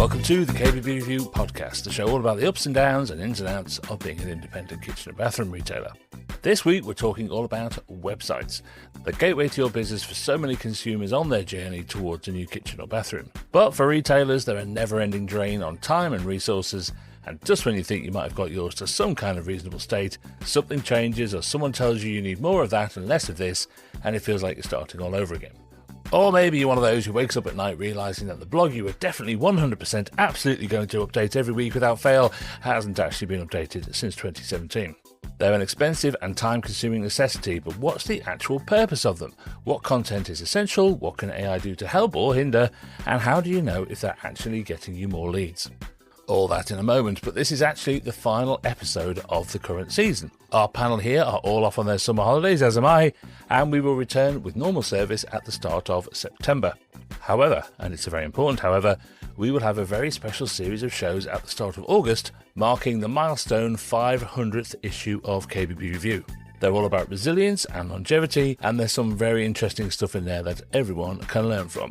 Welcome to the kbbreview podcast, the show all about the ups and downs and ins and outs of being an independent kitchen and bathroom retailer. This week we're talking all about websites, the gateway to your business for so many consumers on their journey towards a new kitchen or bathroom. But for retailers, they're a never-ending drain on time and resources, and just when you think you might have got yours to some kind of reasonable state, something changes or someone tells you need more of that and less of this, and it feels like you're starting all over again. Or maybe you're one of those who wakes up at night realising that the blog you were definitely 100% absolutely going to update every week without fail hasn't actually been updated since 2017. They're an expensive and time-consuming necessity, but what's the actual purpose of them? What content is essential? What can AI do to help or hinder? And how do you know if they're actually getting you more leads? All that in a moment, but this is actually the final episode of the current season. Our panel here are all off on their summer holidays, as am I, and we will return with normal service at the start of September. However, and it's a very important however, we will have a very special series of shows at the start of August, marking the milestone 500th issue of kbbreview. They're all about resilience and longevity, and there's some very interesting stuff in there that everyone can learn from.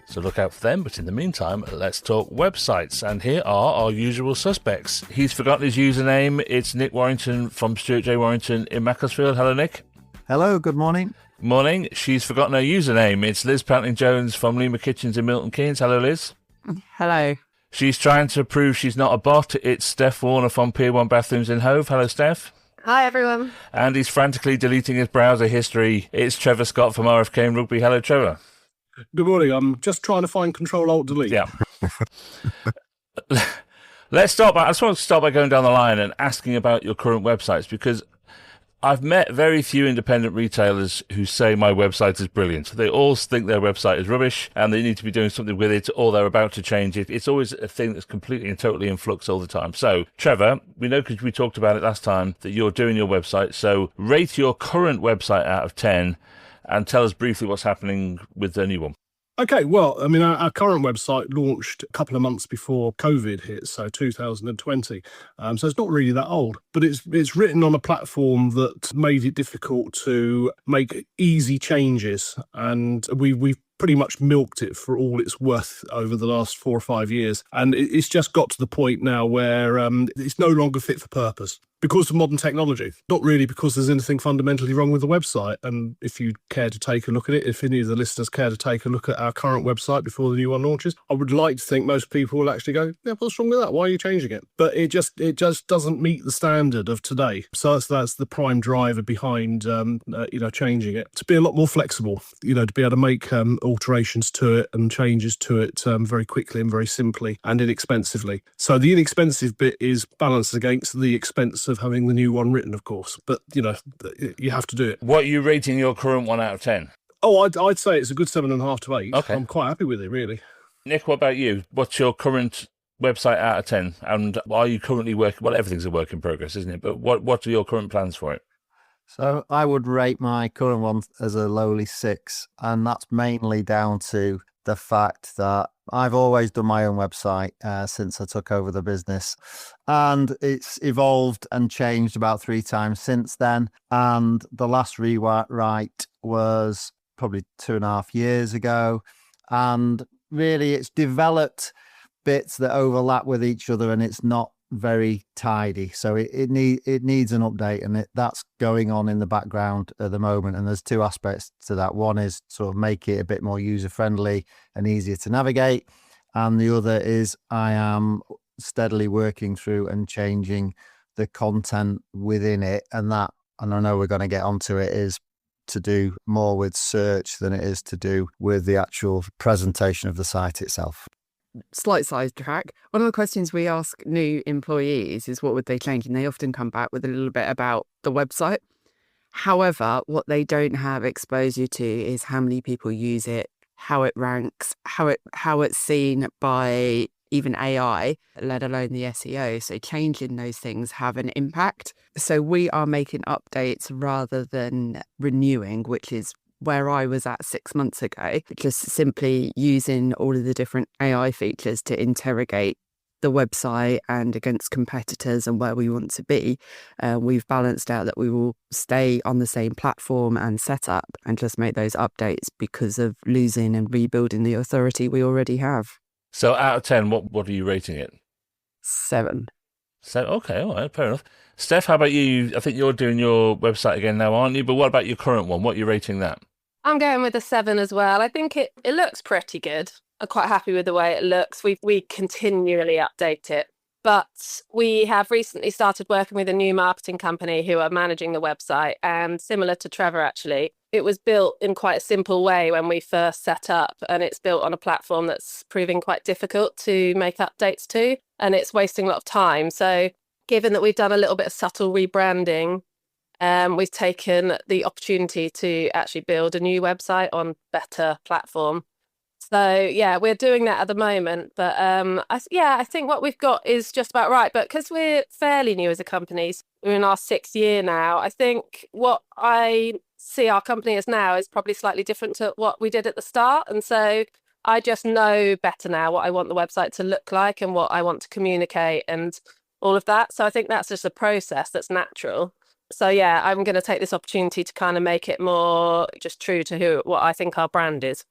So look out for them, but in the meantime, let's talk websites. And here are our usual suspects. He's forgotten his username. It's Nick Warrington from Stuart J. Warrington in Macclesfield. Hello, Nick. Hello, good morning. Morning. She's forgotten her username. It's Liz Pantling-Jones from Lima Kitchens in Milton Keynes. Hello, Liz. Hello. She's trying to prove she's not a bot. It's Steph Warner from Pier 1 Bathrooms in Hove. Hello, Steph. Hi, everyone. And he's frantically deleting his browser history. It's Trevor Scott from RFK and Rugby. Hello, Trevor. Good morning. I'm just trying to find Control-Alt-Delete. Yeah. Let's start by, I just want to start by going down the line and asking about your current websites, because I've met very few independent retailers who say my website is brilliant. They all think their website is rubbish and they need to be doing something with it, or they're about to change it. It's always a thing that's completely and totally in flux all the time. So, Trevor, we know because we talked about it last time that you're doing your website. So rate your current website out of 10 and tell us briefly what's happening with the new one. Okay, well, I mean, our current website launched a couple of months before COVID hit, so 2020. So it's not really that old, but it's written on a platform that made it difficult to make easy changes, and we've pretty much milked it for all it's worth over the last 4 or 5 years. And it's just got to the point now where it's no longer fit for purpose because of modern technology, not really because there's anything fundamentally wrong with the website. And if you care to take a look at it, if any of the listeners care to take a look at our current website before the new one launches, I would like to think most people will actually go, yeah, what's wrong with that? Why are you changing it? But it just doesn't meet the standard of today. So that's the prime driver behind, changing it, to be a lot more flexible, to be able to make alterations to it and changes to it very quickly and very simply and inexpensively. So the inexpensive bit is balanced against the expense of having the new one written, of course. But, you have to do it. What are you rating your current one out of 10? Oh, I'd say it's a good 7.5 to 8. Okay. I'm quite happy with it, really. Nick, what about you? What's your current website out of 10? And are you currently working? Well, everything's a work in progress, isn't it? But what are your current plans for it? So I would rate my current one as a lowly 6, and that's mainly down to the fact that I've always done my own website since I took over the business, and it's evolved and changed about 3 times since then. And the last rewrite was probably 2.5 years ago, and really it's developed bits that overlap with each other, and it's not very tidy, so it needs an update, and that's going on in the background at the moment. And there's 2 aspects to that. One is sort of make it a bit more user friendly and easier to navigate, and the other is I am steadily working through and changing the content within it, and I know we're going to get onto it, is to do more with search than it is to do with the actual presentation of the site itself. Slight sidetrack. One of the questions we ask new employees is what would they change, and they often come back with a little bit about the website. However, what they don't have exposure to is how many people use it, how it ranks, how it's seen by even AI, let alone the SEO. So changing those things have an impact. So we are making updates rather than renewing, which is where I was at 6 months ago, just simply using all of the different AI features to interrogate the website and against competitors and where we want to be. We've balanced out that we will stay on the same platform and setup and just make those updates because of losing and rebuilding the authority we already have. So out of 10, what are you rating it? 7. So, okay, all right, fair enough. Steph, how about you? I think you're doing your website again now, aren't you? But what about your current one? What are you rating that? I'm going with a 7 as well. I think it looks pretty good. I'm quite happy with the way it looks. We continually update it. But we have recently started working with a new marketing company who are managing the website. And similar to Trevor, actually, it was built in quite a simple way when we first set up. And it's built on a platform that's proving quite difficult to make updates to. And it's wasting a lot of time. So given that we've done a little bit of subtle rebranding, we've taken the opportunity to actually build a new website on better platform. So yeah, we're doing that at the moment. But I think what we've got is just about right. But because we're fairly new as a company, we're in our 6th year now, I think what I see our company as now is probably slightly different to what we did at the start. And so I just know better now what I want the website to look like and what I want to communicate and all of that. So I think that's just a process that's natural. So yeah, I'm going to take this opportunity to kind of make it more just true to what I think our brand is.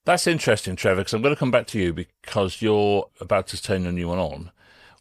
That's interesting, Trevor, because I'm going to come back to you because you're about to turn your new one on.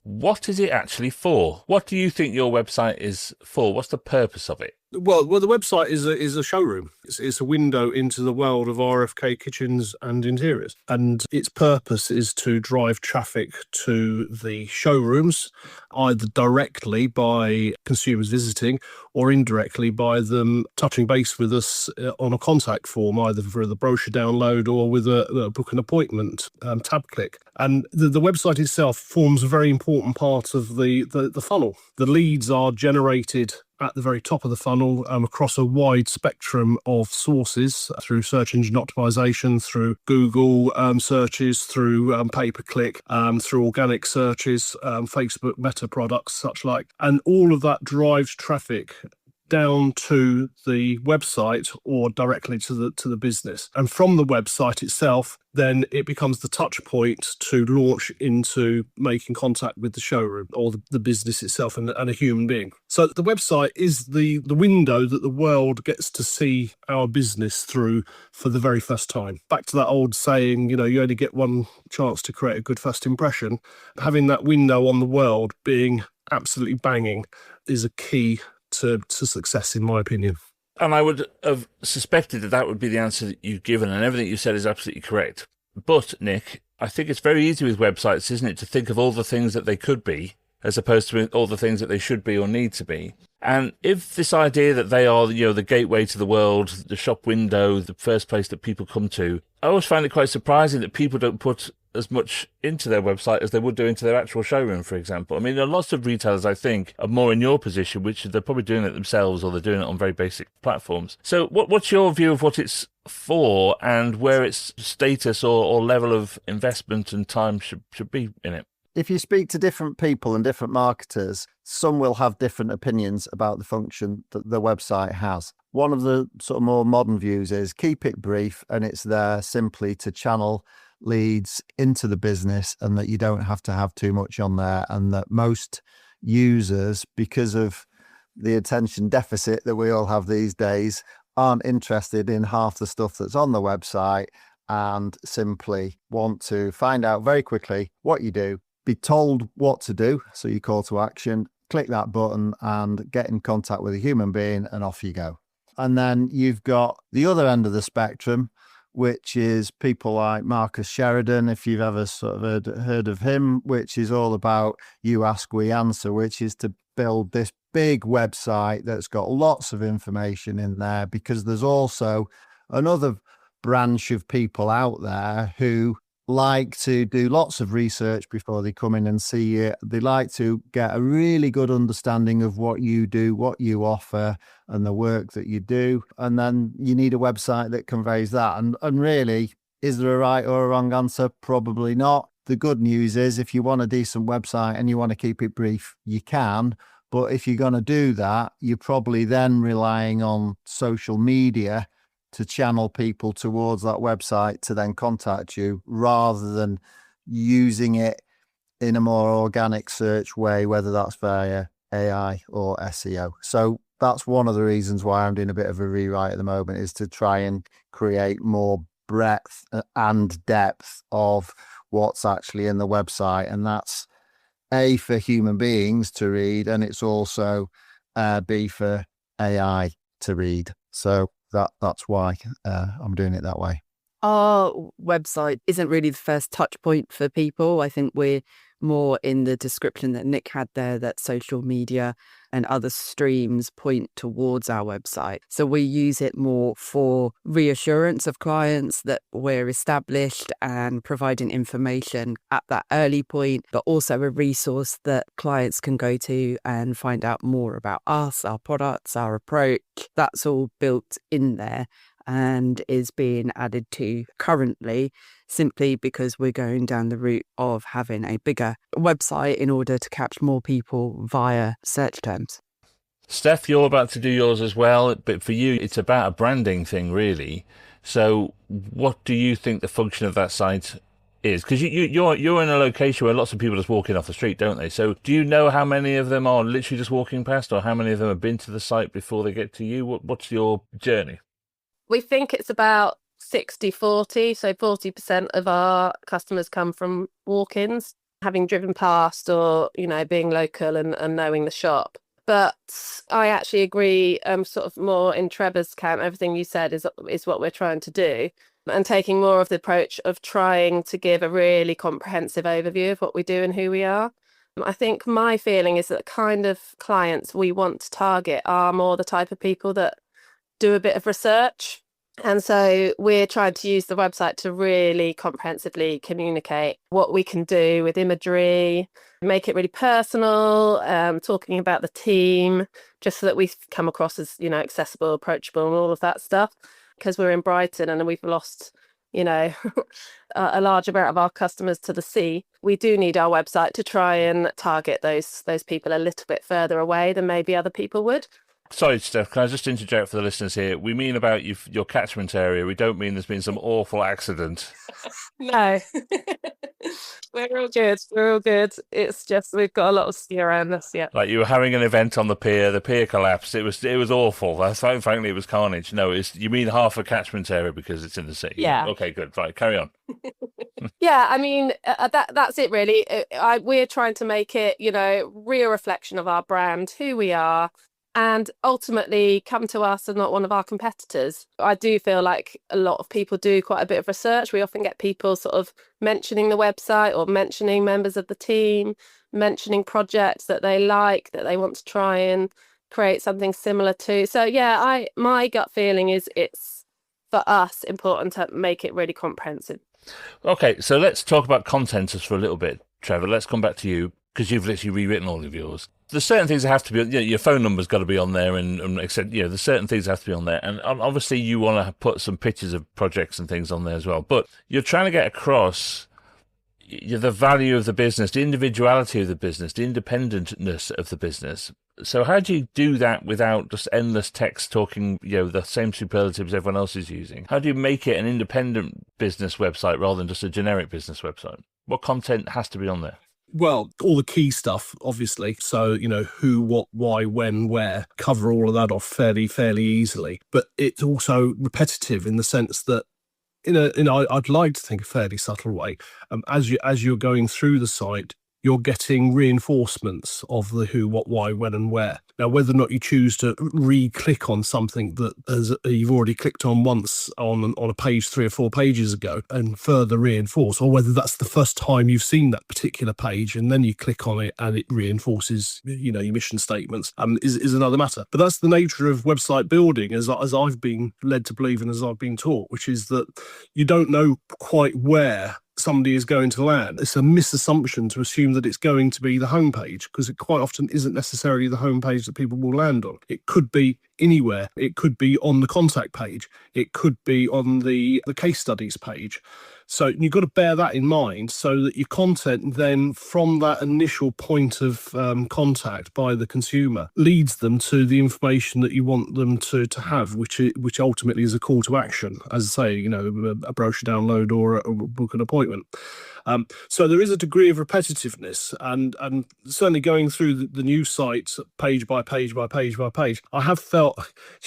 What is it actually for? What do you think your website is for? What's the purpose of it? Well, the website is a showroom. It's a window into the world of RFK kitchens and interiors. And its purpose is to drive traffic to the showrooms, either directly by consumers visiting or indirectly by them touching base with us on a contact form, either for the brochure download or with a book an appointment tab click. And the website itself forms a very important part of the funnel. The leads are generated at the very top of the funnel across a wide spectrum of sources through search engine optimization, through Google searches, through pay-per-click, through organic searches, Facebook meta products, such like. And all of that drives traffic down to the website or directly to the business. And from the website itself, then it becomes the touch point to launch into making contact with the showroom or the business itself and a human being. So the website is the window that the world gets to see our business through for the very first time. Back to that old saying, you only get one chance to create a good first impression. Having that window on the world being absolutely banging is a key to success, in my opinion. And I would have suspected that would be the answer that you've given, and everything you said is absolutely correct. But, Nick, I think it's very easy with websites, isn't it, to think of all the things that they could be, as opposed to all the things that they should be or need to be. And if this idea that they are, the gateway to the world, the shop window, the first place that people come to, I always find it quite surprising that people don't put as much into their website as they would do into their actual showroom, for example. I mean, there are lots of retailers, I think, are more in your position, which they're probably doing it themselves or they're doing it on very basic platforms. So what's your view of what it's for and where its status or level of investment and time should be in it? If you speak to different people and different marketers, some will have different opinions about the function that the website has. One of the sort of more modern views is keep it brief, and it's there simply to channel leads into the business, and that you don't have to have too much on there, and that most users, because of the attention deficit that we all have these days, aren't interested in half the stuff that's on the website and simply want to find out very quickly what you do, be told what to do, so you call to action, click that button and get in contact with a human being, and off you go. And then you've got the other end of the spectrum, which is people like Marcus Sheridan, if you've ever sort of heard of him, which is all about you ask, we answer, which is to build this big website that's got lots of information in there, because there's also another branch of people out there who like to do lots of research before they come in and see you. They like to get a really good understanding of what you do, what you offer, and the work that you do. And then you need a website that conveys that. And really, is there a right or a wrong answer? Probably not. The good news is if you want a decent website and you want to keep it brief, you can. But if you're going to do that, you're probably then relying on social media to channel people towards that website to then contact you, rather than using it in a more organic search way, whether that's via AI or SEO. So that's one of the reasons why I'm doing a bit of a rewrite at the moment, is to try and create more breadth and depth of what's actually in the website. And that's A, for human beings to read, and it's also B, for AI to read. So that's why I'm doing it that way. Our website isn't really the first touch point for people. I think we're more in the description that Nick had there, that social media and other streams point towards our website. So we use it more for reassurance of clients that we're established and providing information at that early point, but also a resource that clients can go to and find out more about us, our products, our approach. That's all built in there and is being added to currently simply because we're going down the route of having a bigger website in order to catch more people via search terms. Steph, you're about to do yours as well, but for you, it's about a branding thing, really. So what do you think the function of that site is? Because you're in a location where lots of people just walk in off the street, don't they? So do you know how many of them are literally just walking past, or how many of them have been to the site before they get to you? What's your journey? We think it's about 60-40, so 40% of our customers come from walk-ins, having driven past or, being local and knowing the shop. But I actually agree, sort of more in Trevor's camp, everything you said is what we're trying to do, and taking more of the approach of trying to give a really comprehensive overview of what we do and who we are. I think my feeling is that the kind of clients we want to target are more the type of people that do a bit of research. And so we're trying to use the website to really comprehensively communicate what we can do with imagery, make it really personal, talking about the team, just so that we come across as, accessible, approachable and all of that stuff. Because we're in Brighton and we've lost, a large amount of our customers to the sea. We do need our website to try and target those people a little bit further away than maybe other people would. Sorry, Steph, can I just interject for the listeners here? We mean about your catchment area. We don't mean there's been some awful accident. No. We're all good. We're all good. It's just we've got a lot of sea around us, yeah. Like you were having an event on the pier collapsed. It was awful. Frankly, it was carnage. No, you mean half a catchment area because it's in the sea. Yeah. Okay, good. Right, carry on. Yeah, I mean, that's it really. We're trying to make it, real reflection of our brand, who we are, and ultimately come to us and not one of our competitors. I do feel like a lot of people do quite a bit of research. We often get people sort of mentioning the website or mentioning members of the team, mentioning projects that they like, that they want to try and create something similar to. So yeah, my gut feeling is it's, for us, important to make it really comprehensive. Okay, so let's talk about content just for a little bit. Trevor, let's come back to you, because you've literally rewritten all of yours. There's certain things that have to be, your phone number's got to be on there, and except, there's certain things that have to be on there. And obviously you want to put some pictures of projects and things on there as well. But you're trying to get across the value of the business, the individuality of the business, the independentness of the business. So how do you do that without just endless text talking, the same superlatives everyone else is using? How do you make it an independent business website rather than just a generic business website? What content has to be on there? Well, all the key stuff, obviously. So, who, what, why, when, where, cover all of that off fairly easily. But it's also repetitive in the sense that, I'd like to think a fairly subtle way. As you're going through the site, you're getting reinforcements of the who, what, why, when, and where. Now, whether or not you choose to re-click on something that you've already clicked on once on a page 3 or 4 pages ago and further reinforce, or whether that's the first time you've seen that particular page and then you click on it and it reinforces, your mission statements, is another matter. But that's the nature of website building, as I've been led to believe and as I've been taught, which is that you don't know quite where somebody is going to land. It's a misassumption to assume that it's going to be the homepage, because it quite often isn't necessarily the homepage that people will land on. It could be anywhere. It could be on the contact page. It could be on the case studies page. So you've got to bear that in mind, so that your content then, from that initial point of contact by the consumer, leads them to the information that you want them to have, which ultimately is a call to action, as I say, a brochure download or a book an appointment. So there is a degree of repetitiveness, and certainly going through the new site page by page by page by page, I have felt,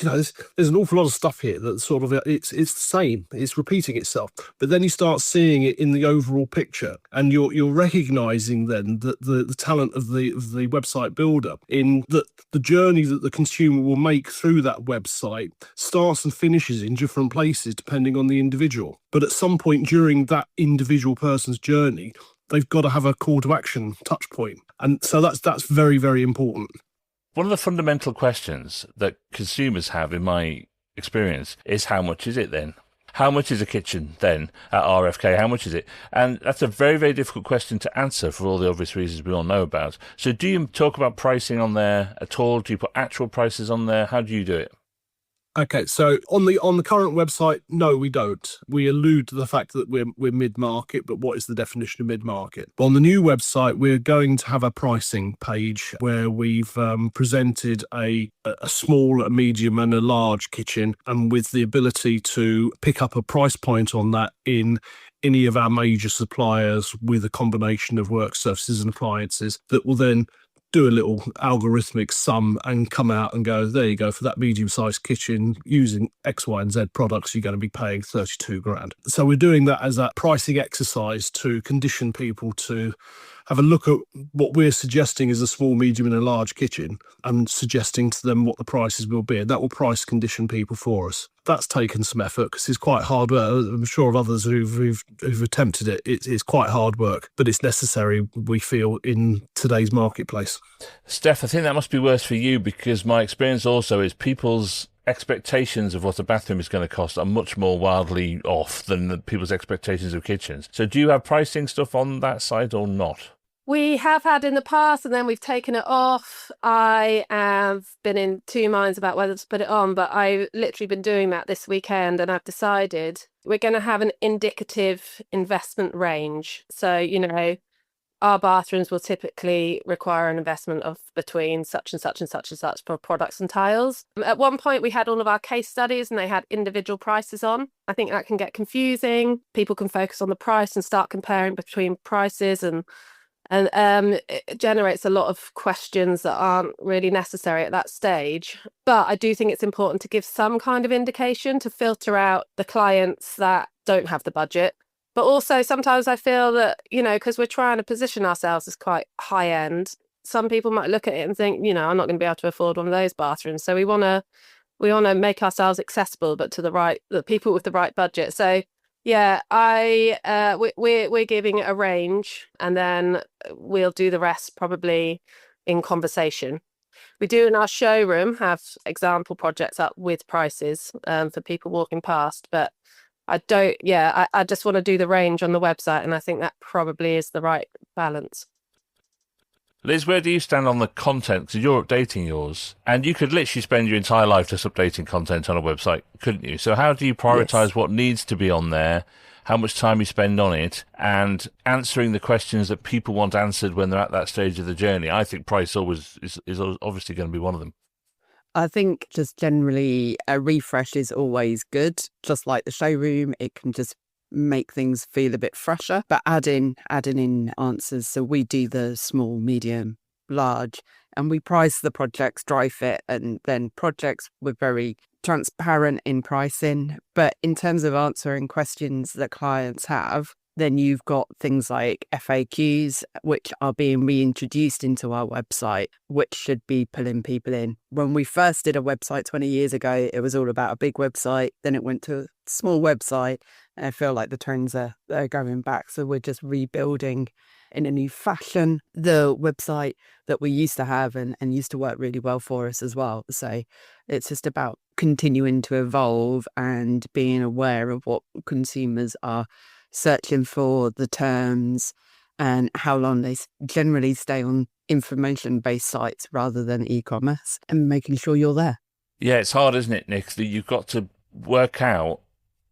there's an awful lot of stuff here that sort of it's the same, it's repeating itself. But then you start seeing it in the overall picture, and you're recognizing then that the talent of the website builder in that the journey that the consumer will make through that website starts and finishes in different places depending on the individual. But at some point during that individual person's journey, they've got to have a call to action touch point. And so that's very, very important. One of the fundamental questions that consumers have, in my experience, is how much is it then? How much is a kitchen then at RFK? How much is it? And that's a very, very difficult question to answer for all the obvious reasons we all know about. So do you talk about pricing on there at all? Do you put actual prices on there? How do you do it? Okay, so on the current website, no, we don't. We allude to the fact that we're mid-market, but what is the definition of mid-market? On the new website, we're going to have a pricing page where we've presented a small, a medium, and a large kitchen, and with the ability to pick up a price point on that in any of our major suppliers with a combination of work surfaces and appliances that will then do a little algorithmic sum and come out and go, there you go, for that medium-sized kitchen using X, Y, and Z products, you're going to be paying 32 grand. So we're doing that as a pricing exercise to condition people to have a look at what we're suggesting is a small, medium, and a large kitchen, and suggesting to them what the prices will be. And that will price condition people for us. That's taken some effort because it's quite hard work. I'm sure of others who've attempted it. It's quite hard work, but it's necessary, we feel, in today's marketplace. Steph, I think that must be worse for you, because my experience also is people's expectations of what a bathroom is going to cost are much more wildly off than people's expectations of kitchens. So do you have pricing stuff on that side or not? We have had in the past, and then we've taken it off. I have been in two minds about whether to put it on, but I've literally been doing that this weekend, and I've decided we're going to have an indicative investment range. So, our bathrooms will typically require an investment of between such and such and such and such for products and tiles. At one point, we had all of our case studies and they had individual prices on. I think that can get confusing. People can focus on the price and start comparing between prices, and it generates a lot of questions that aren't really necessary at that stage. But I do think it's important to give some kind of indication to filter out the clients that don't have the budget. But also sometimes I feel that, because we're trying to position ourselves as quite high end, some people might look at it and think, I'm not going to be able to afford one of those bathrooms. So we want to make ourselves accessible, but to the people with the right budget. So yeah, we're giving it a range, and then we'll do the rest probably in conversation. We do in our showroom have example projects up with prices for people walking past, but I just want to do the range on the website, and I think that probably is the right balance. Liz, where do you stand on the content? Because you're updating yours, and you could literally spend your entire life just updating content on a website, couldn't you? So how do you prioritise what needs to be on there, how much time you spend on it, and answering the questions that people want answered when they're at that stage of the journey? I think price always is obviously going to be one of them. I think just generally a refresh is always good. Just like the showroom, it can just make things feel a bit fresher, but adding in answers. So we do the small, medium, large, and we price the projects dry fit, and then projects we're very transparent in pricing. But in terms of answering questions that clients have, then you've got things like FAQs, which are being reintroduced into our website, which should be pulling people in. When we first did a website 20 years ago, it was all about a big website. Then it went to a small website. And I feel like the trends are going back. So we're just rebuilding in a new fashion the website that we used to have and used to work really well for us as well. So it's just about continuing to evolve and being aware of what consumers are searching for, the terms, and how long they generally stay on information-based sites rather than e-commerce, and making sure you're there. Yeah, it's hard, isn't it, Nick, that you've got to work out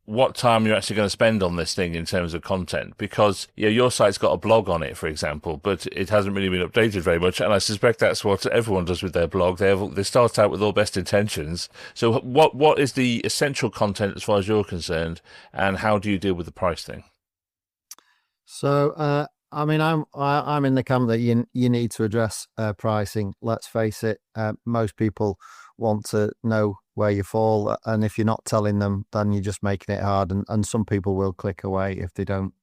what time you're actually going to spend on this thing in terms of content, because your site's got a blog on it, for example, but it hasn't really been updated very much, and I suspect that's what everyone does with their blog. They start out with all best intentions. So what is the essential content as far as you're concerned, and how do you deal with the price thing? So, I'm in the camp that you need to address pricing. Let's face it, most people want to know where you fall, and if you're not telling them, then you're just making it hard. And some people will click away if they don't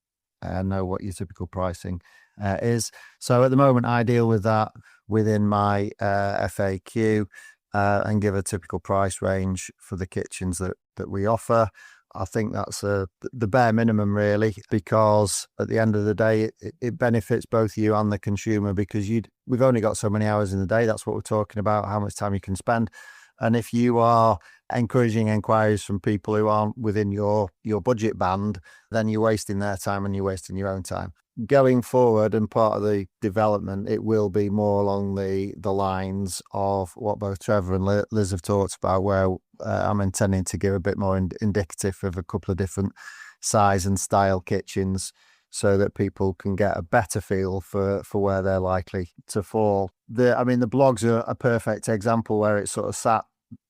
know what your typical pricing is. So at the moment, I deal with that within my FAQ and give a typical price range for the kitchens that we offer. I think that's the bare minimum, really, because at the end of the day, it benefits both you and the consumer, because we've only got so many hours in the day. That's what we're talking about, how much time you can spend. And if you are encouraging inquiries from people who aren't within your budget band, then you're wasting their time and you're wasting your own time. Going forward, and part of the development, it will be more along the lines of what both Trevor and Liz have talked about, where I'm intending to give a bit more indicative of a couple of different size and style kitchens, so that people can get a better feel for where they're likely to fall. The blogs are a perfect example where it sort of sat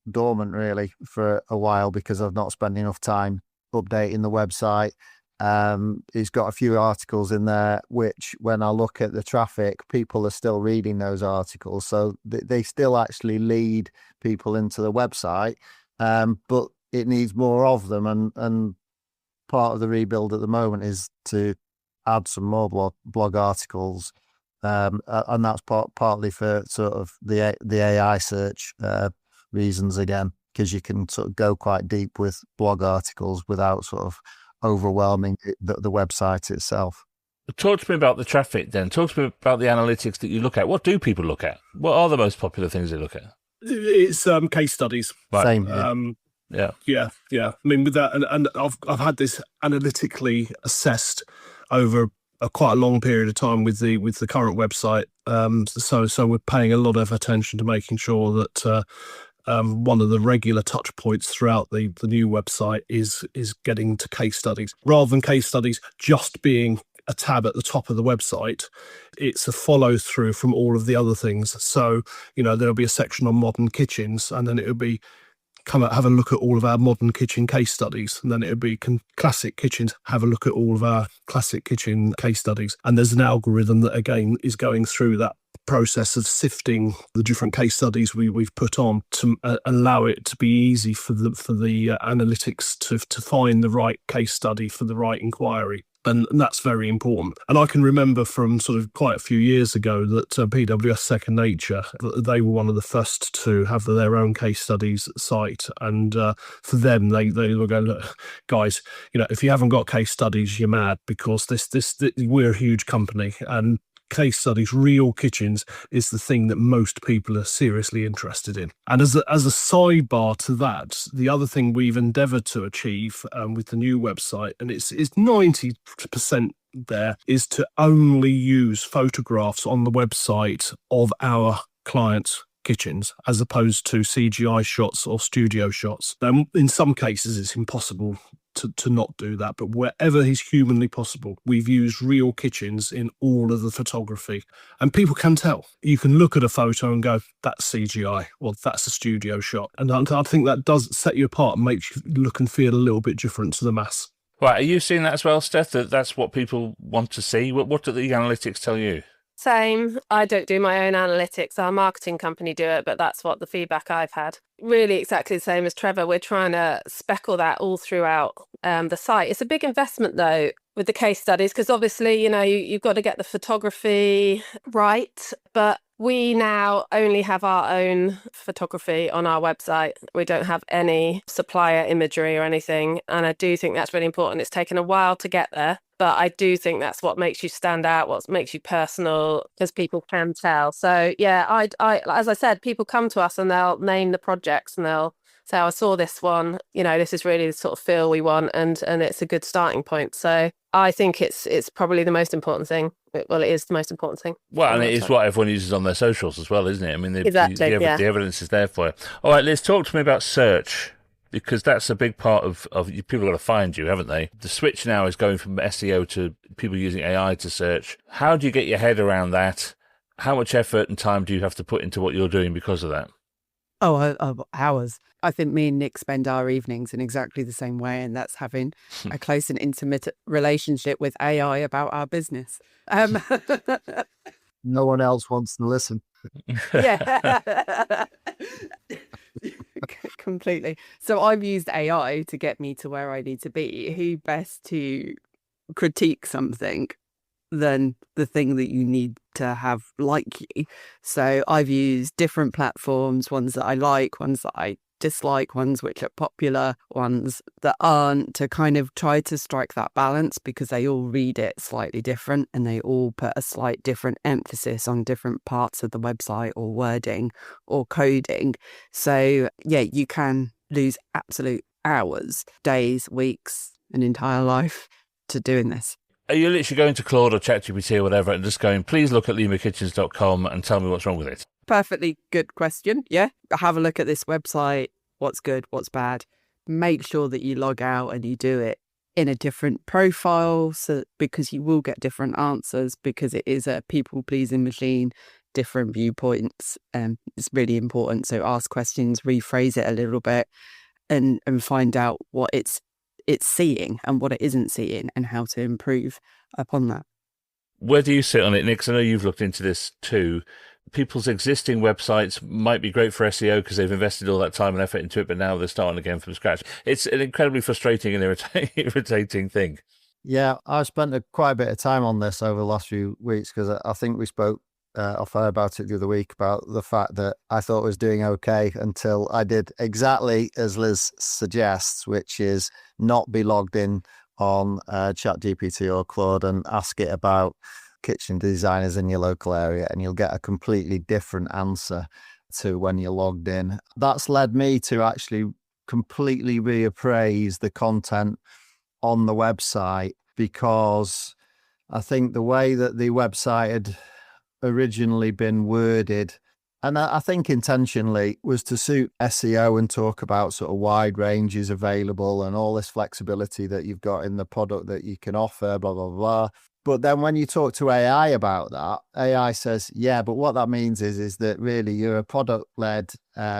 dormant really for a while because I've not spent enough time updating the website. He's got a few articles in there, which when I look at the traffic, people are still reading those articles. So they still actually lead people into the website, but it needs more of them. And part of the rebuild at the moment is to add some more blog articles. And that's partly for sort of the AI search reasons again, because you can sort of go quite deep with blog articles without sort of overwhelming the website itself. Talk to me about the traffic then. Talk to me about the analytics that you look at. What do people look at? What are the most popular things they look at? It's case studies. Right. Same. Yeah. I mean, with that, and I've had this analytically assessed over quite a long period of time with the current website. So we're paying a lot of attention to making sure that one of the regular touch points throughout the new website is getting to case studies, rather than case studies just being a tab at the top of the website. It's a follow through from all of the other things. So, there'll be a section on modern kitchens, and then it'll be have a look at all of our modern kitchen case studies, and then it'll be classic kitchens, have a look at all of our classic kitchen case studies. And there's an algorithm that again is going through that process of sifting the different case studies we've put on to allow it to be easy for the analytics to find the right case study for the right inquiry. And that's very important. And I can remember from sort of quite a few years ago that PWS Second Nature, they were one of the first to have their own case studies site. And for them, they were going, look, guys, if you haven't got case studies, you're mad, because this we're a huge company, and case studies, real kitchens, is the thing that most people are seriously interested in. And as a sidebar to that, the other thing we've endeavoured to achieve with the new website, and it's 90% there, is to only use photographs on the website of our clients' kitchens, as opposed to CGI shots or studio shots. Now, in some cases, it's impossible to not do that, but wherever is humanly possible, we've used real kitchens in all of the photography, and people can tell. You can look at a photo and go, that's CGI, or that's a studio shot, and I think that does set you apart and makes you look and feel a little bit different to the mass. Right, are you seeing that as well, Steph, that's what people want to see? What do the analytics tell you? Same. I don't do my own analytics. Our marketing company do it, but that's what the feedback I've had. Really exactly the same as Trevor. We're trying to speckle that all throughout the site. It's a big investment, though, with the case studies, because obviously, you've got to get the photography right. But we now only have our own photography on our website. We don't have any supplier imagery or anything. And I do think that's really important. It's taken a while to get there, but I do think that's what makes you stand out, what makes you personal, because people can tell. So yeah, I as I said, people come to us and they'll name the projects and they'll say, I saw this one, this is really the sort of feel we want, and it's a good starting point. So I think it's probably the most important thing. Well, it is the most important thing. Well, and it is what everyone uses on their socials as well, isn't it? I mean, exactly, the evidence is there for you. All right, Liz, talk to me about search, because that's a big part of people got to find you, haven't they? The switch now is going from SEO to people using AI to search. How do you get your head around that? How much effort and time do you have to put into what you're doing because of that? Oh, hours. I think me and Nick spend our evenings in exactly the same way, and that's having a close and intimate relationship with AI about our business. No one else wants to listen. Yeah. Completely. So I've used AI to get me to where I need to be. Who best to critique something than the thing that you need to have like you? So I've used different platforms, ones that I like, ones that I dislike, ones which are popular, ones that aren't, to kind of try to strike that balance, because they all read it slightly different and they all put a slight different emphasis on different parts of the website or wording or coding. So yeah, you can lose absolute hours, days, weeks, an entire life to doing this. Are you literally going to Claude or ChatGPT or whatever and just going, please look at limakitchens.com and tell me what's wrong with it? Perfectly good question. Yeah. Have a look at this website. What's good? What's bad? Make sure that you log out and you do it in a different profile, because you will get different answers, because it is a people-pleasing machine, different viewpoints. It's really important. So ask questions, rephrase it a little bit, and find out what it's seeing and what it isn't seeing, and how to improve upon that. Where do you sit on it, Nick? 'Cause I know you've looked into this too. People's existing websites might be great for SEO because they've invested all that time and effort into it, but now they're starting again from scratch. It's an incredibly frustrating and irritating thing. Yeah, I've spent quite a bit of time on this over the last few weeks, because I think we spoke off air about it the other week, about the fact that I thought it was doing okay until I did exactly as Liz suggests, which is not be logged in on ChatGPT or Claude and ask it about kitchen designers in your local area, and you'll get a completely different answer to when you're logged in. That's led me to actually completely reappraise the content on the website, because I think the way that the website had originally been worded, and I think intentionally, was to suit SEO and talk about sort of wide ranges available and all this flexibility that you've got in the product that you can offer, blah, blah, blah. But then when you talk to AI about that, AI says, yeah, but what that means is that really you're a product-led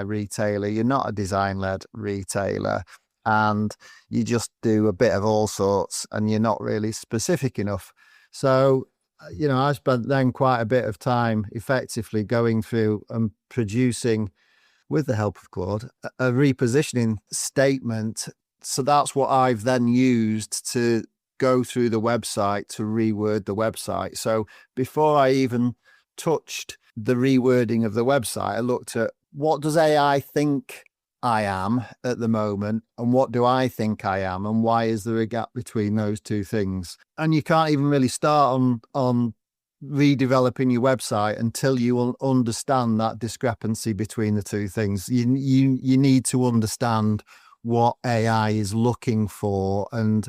retailer. You're not a design-led retailer. And you just do a bit of all sorts, and you're not really specific enough. So, I spent then quite a bit of time effectively going through and producing, with the help of Claude, a repositioning statement. So that's what I've then used to go through the website to reword the website. So before I even touched the rewording of the website, I looked at, what does AI think I am at the moment, and what do I think I am, and why is there a gap between those two things? And you can't even really start on redeveloping your website until you understand that discrepancy between the two things. You need to understand what AI is looking for, and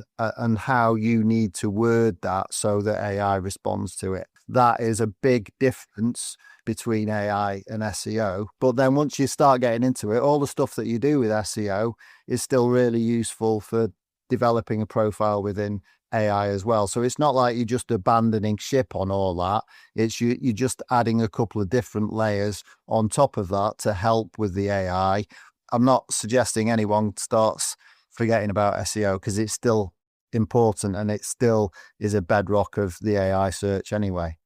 how you need to word that so that AI responds to it. That is a big difference between AI and SEO. But then once you start getting into it, all the stuff that you do with SEO is still really useful for developing a profile within AI as well. So it's not like you're just abandoning ship on all that. It's you're just adding a couple of different layers on top of that to help with the AI. I'm not suggesting anyone starts forgetting about SEO, because it's still important and it still is a bedrock of the AI search anyway.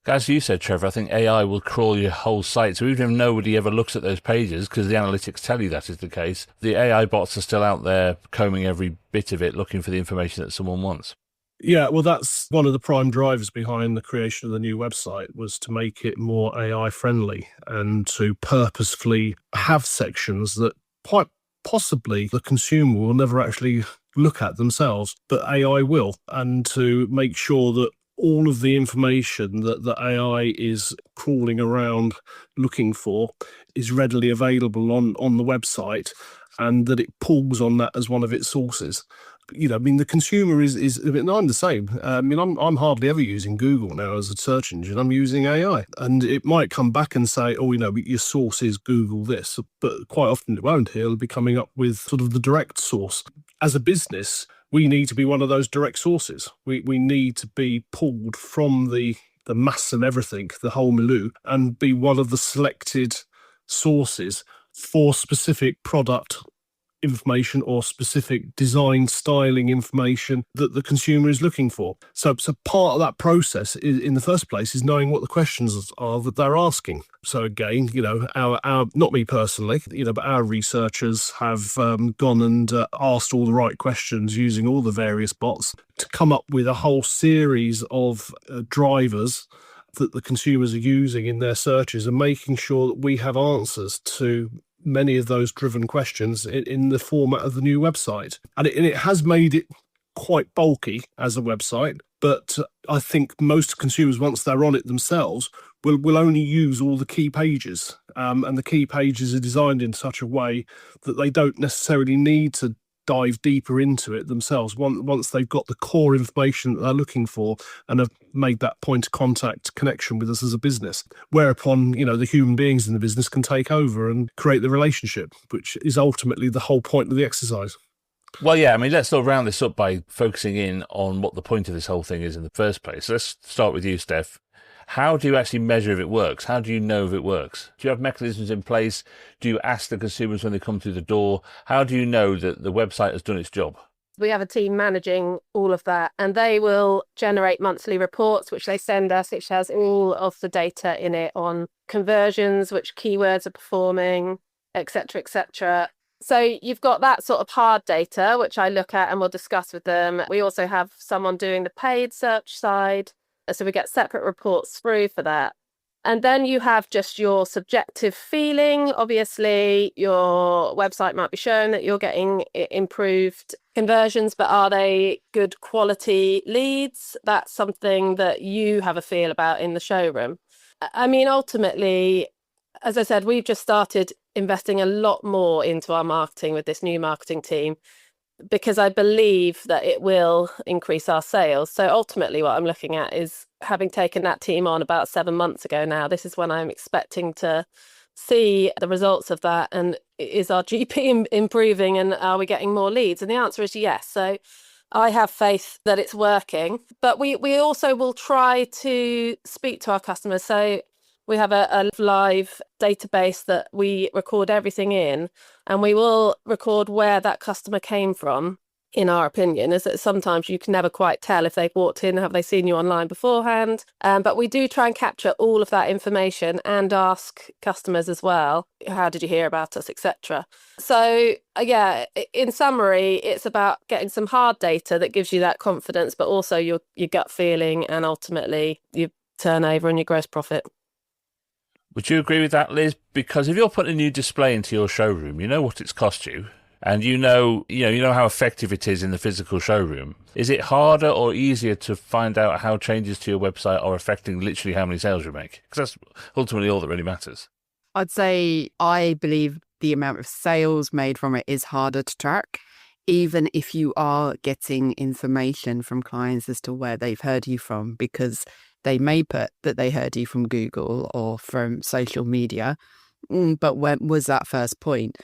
As you said, Trevor, I think AI will crawl your whole site. So even if nobody ever looks at those pages, because the analytics tell you that is the case, the AI bots are still out there combing every bit of it, looking for the information that someone wants. Yeah, well, that's one of the prime drivers behind the creation of the new website, was to make it more AI friendly and to purposefully have sections that quite possibly the consumer will never actually look at themselves, but AI will, and to make sure that all of the information that the AI is crawling around looking for is readily available on the website, and that it pulls on that as one of its sources. The consumer is a bit, I'm the same. I'm hardly ever using Google now as a search engine. I'm using AI, and it might come back and say, your source is Google this, but quite often it won't. It'll be coming up with sort of the direct source. As a business, we need to be one of those direct sources. We need to be pulled from the mass of everything, the whole milieu, and be one of the selected sources for specific product information or specific design styling information that the consumer is looking for. So part of that process is, in the first place, is knowing what the questions are that they're asking. So again, our not me personally, but our researchers have gone and asked all the right questions using all the various bots to come up with a whole series of drivers that the consumers are using in their searches, and making sure that we have answers to many of those driven questions in the format of the new website. And it has made it quite bulky as a website, but I think most consumers, once they're on it themselves, will only use all the key pages. And the key pages are designed in such a way that they don't necessarily need to dive deeper into it themselves once they've got the core information that they're looking for and have made that point of contact connection with us as a business, whereupon the human beings in the business can take over and create the relationship, which is ultimately the whole point of the exercise. Well, yeah, I mean, let's sort of round this up by focusing in on what the point of this whole thing is in the first place. Let's start with you, Steph. How do you actually measure if it works? How do you know if it works? Do you have mechanisms in place? Do you ask the consumers when they come through the door? How do you know that the website has done its job? We have a team managing all of that, and they will generate monthly reports, which they send us, which has all of the data in it on conversions, which keywords are performing, etc., etc. So you've got that sort of hard data, which I look at and we'll discuss with them. We also have someone doing the paid search side. So we get separate reports through for that. And then you have just your subjective feeling. Obviously, your website might be showing that you're getting improved conversions, but are they good quality leads? That's something that you have a feel about in the showroom. I mean, ultimately, as I said, we've just started investing a lot more into our marketing with this new marketing team, because I believe that it will increase our sales. So ultimately what I'm looking at is, having taken that team on about 7 months ago now, this is when I'm expecting to see the results of that. And is our GP improving, and are we getting more leads? And the answer is yes. So I have faith that it's working, but we also will try to speak to our customers. So we have a live database that we record everything in, and we will record where that customer came from, in our opinion. Is that sometimes you can never quite tell if they've walked in, have they seen you online beforehand? But we do try and capture all of that information and ask customers as well, how did you hear about us, etc. So yeah, in summary, it's about getting some hard data that gives you that confidence, but also your gut feeling and ultimately your turnover and your gross profit. Would you agree with that, Liz? Because if you're putting a new display into your showroom, you know what it's cost you, and you know how effective it is in the physical showroom. Is it harder or easier to find out how changes to your website are affecting literally how many sales you make? Because that's ultimately all that really matters. I'd say I believe the amount of sales made from it is harder to track, even if you are getting information from clients as to where they've heard you from, because they may put that they heard you from Google or from social media. But when was that first point?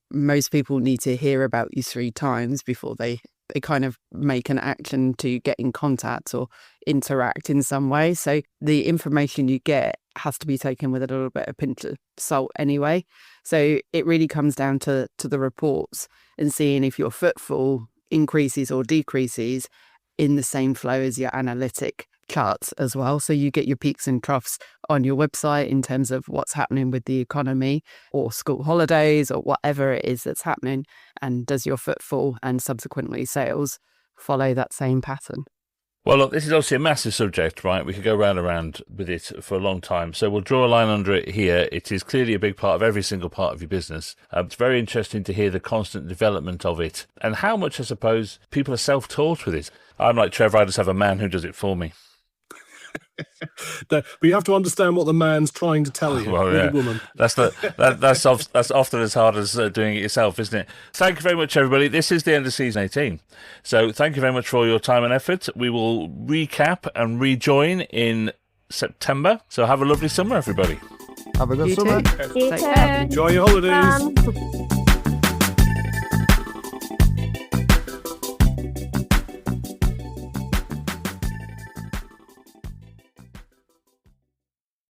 Most people need to hear about you 3 times before they kind of make an action to get in contact or interact in some way. So the information you get has to be taken with a little bit of pinch of salt anyway. So it really comes down to the reports and seeing if your footfall increases or decreases in the same flow as your analytic charts as well. So you get your peaks and troughs on your website in terms of what's happening with the economy or school holidays or whatever it is that's happening. And does your footfall and subsequently sales follow that same pattern? Well, look, this is obviously a massive subject, right? We could go round and round with it for a long time. So we'll draw a line under it here. It is clearly a big part of every single part of your business. It's very interesting to hear the constant development of it and how much, I suppose, people are self-taught with it. I'm like Trevor, I just have a man who does it for me. But you have to understand what the man's trying to tell you, well, yeah. The woman. That's often as hard as doing it yourself, isn't it? Thank you very much, everybody. This is the end of season 18. So thank you very much for all your time and effort. We will recap and rejoin in September. So have a lovely summer, everybody. Have a good You summer. too. Take care. Enjoy your holidays.